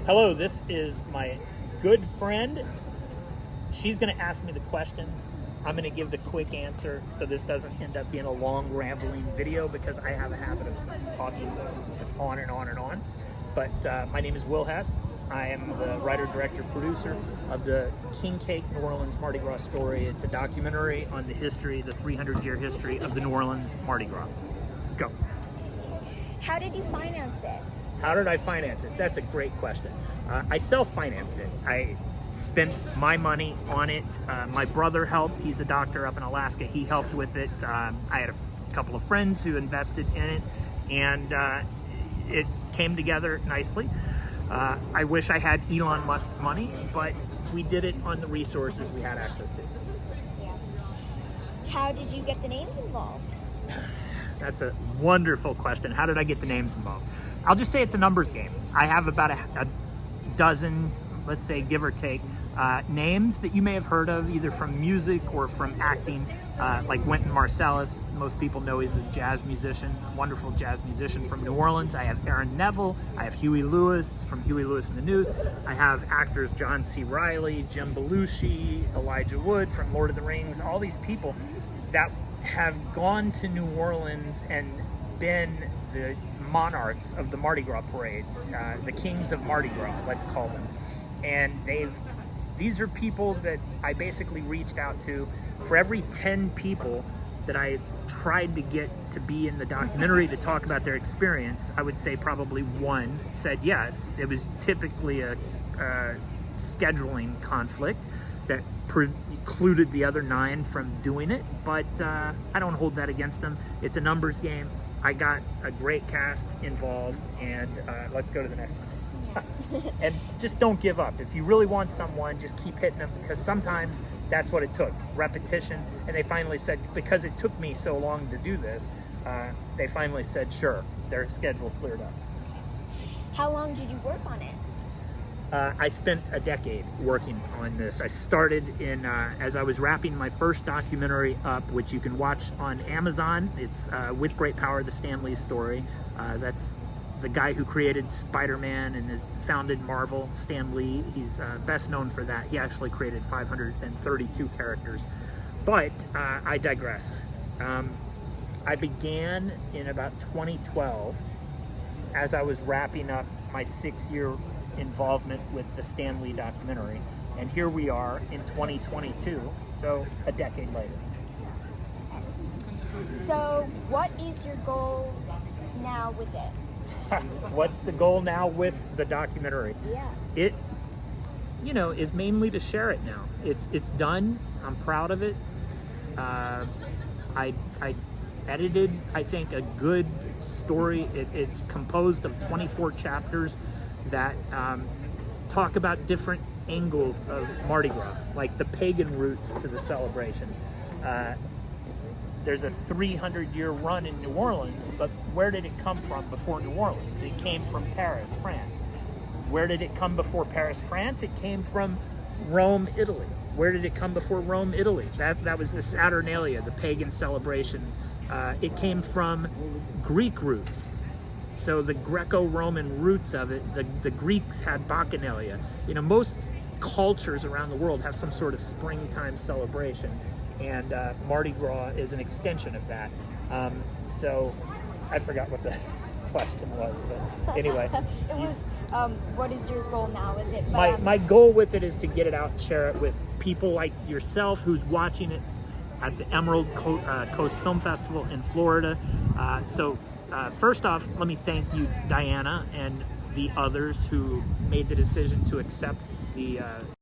Hello, this is my good friend. She's going to ask me the questions. I'm going to give the quick answer, so this doesn't end up being a long, rambling video because I have a habit of talking on and on and on. But my name is Will Hess. I am the writer, director, producer of the King Cake New Orleans Mardi Gras story. It's a documentary on the history, the 300-year history of the New Orleans Mardi Gras. Go. How did you finance it? How did I finance it? That's a great question. I self-financed it. I spent my money on it. My brother helped. He's a doctor up in Alaska. He helped with it. I had a couple of friends who invested in it, and it came together nicely. I wish I had Elon Musk money, but we did it on the resources we had access to. Yeah. How did you get the names involved? That's a wonderful question. How did I get the names involved? I'll just say it's a numbers game. I have about a dozen, let's say give or take, names that you may have heard of either from music or from acting, like Wynton Marsalis. Most people know he's a jazz musician, a wonderful jazz musician from New Orleans. I have Aaron Neville. I have Huey Lewis from Huey Lewis and the News. I have actors John C. Reilly, Jim Belushi, Elijah Wood from Lord of the Rings, all these people that have gone to New Orleans and been the monarchs of the Mardi Gras parades, the kings of Mardi Gras, let's call them. And these are people that I basically reached out to. For every 10 people that I tried to get to be in the documentary to talk about their experience, I would say probably one said yes. It was typically a scheduling conflict that precluded the other 9 from doing it, but I don't hold that against them. It's a numbers game. I got a great cast involved, and let's go to the next one. And just don't give up. If you really want someone, just keep hitting them, because sometimes that's what it took, repetition. And they finally said, because it took me so long to do this, they finally said, sure, their schedule cleared up. How long did you work on it? I spent a decade working on this. I started in as I was wrapping my first documentary up, which you can watch on Amazon. It's With Great Power, the Stan Lee story. That's the guy who created Spider-Man and has founded Marvel, Stan Lee. He's best known for that. He actually created 532 characters. But I digress. I began in about 2012 as I was wrapping up my 6-year involvement with the Stan Lee documentary, and here we are in 2022, so a decade later. So what is your goal now with it? What's the goal now with the documentary? Yeah. It, is mainly to share it now. It's done. I'm proud of it. I edited, I think, a good story. It's composed of 24 chapters that talk about different angles of Mardi Gras, like the pagan roots to the celebration. There's a 300-year run in New Orleans, but where did it come from before New Orleans? It came from Paris, France. Where did it come before Paris, France? It came from Rome, Italy. Where did it come before Rome, Italy? That was the Saturnalia, the pagan celebration. It came from Greek roots. So the Greco-Roman roots of it, the Greeks had Bacchanalia. Most cultures around the world have some sort of springtime celebration, and Mardi Gras is an extension of that. So I forgot what the question was, but anyway. It was, what is your goal now with it? My goal with it is to get it out and share it with people like yourself who's watching it at the Emerald Coast Film Festival in Florida. First off, let me thank you, Diana, and the others who made the decision to accept the